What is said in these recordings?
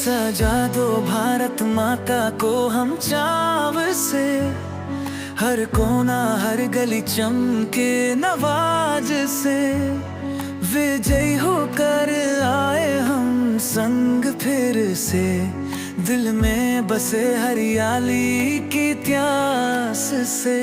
सजा दो भारत माता को हम चाव से, हर कोना हर गली चमके नवाज से। विजयी होकर आए हम संग फिर से, दिल में बसे हरियाली की प्यास से।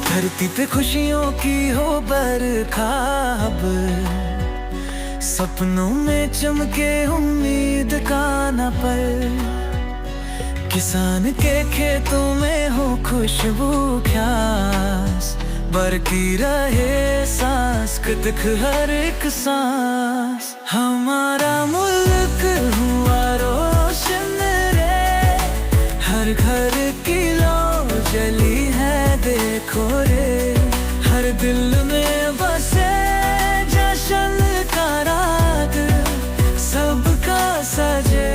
धरती पे खुशियों की हो बरखा अब, सपनों में चमके उम्मीद का न पल। किसान के खेतों में हो खुशबू ख्यास, बरती रहे सांस्कृतिक हर एक सांस। हमारा मुल्क हुआ रोशन रे, हर घर की लौ जली है देखो रे। हर दिल में बसे जश्न का राग, सबका सजे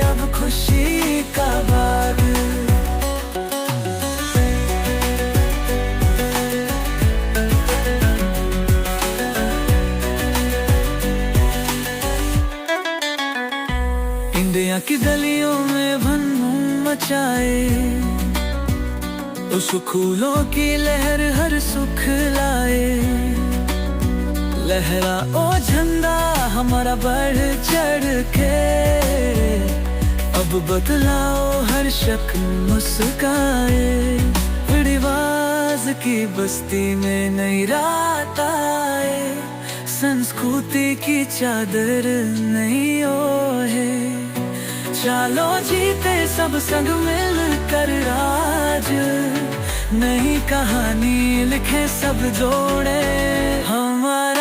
अब खुशी का बाग। इंडिया की गलियों में भनूम मचाए, उस फूलों की लहर हर सुख लाए। लहरा ओ झंडा हमारा बढ़ चढ़ के, अब बदलाओ हर शक्ल मुस्काए। रिवाज की बस्ती में नई रात आए, संस्कृति की चादर नहीं ओढ़े। चलो जीते सब संग मिल कर राज, नई कहानी लिखे सब जोड़े। हमारा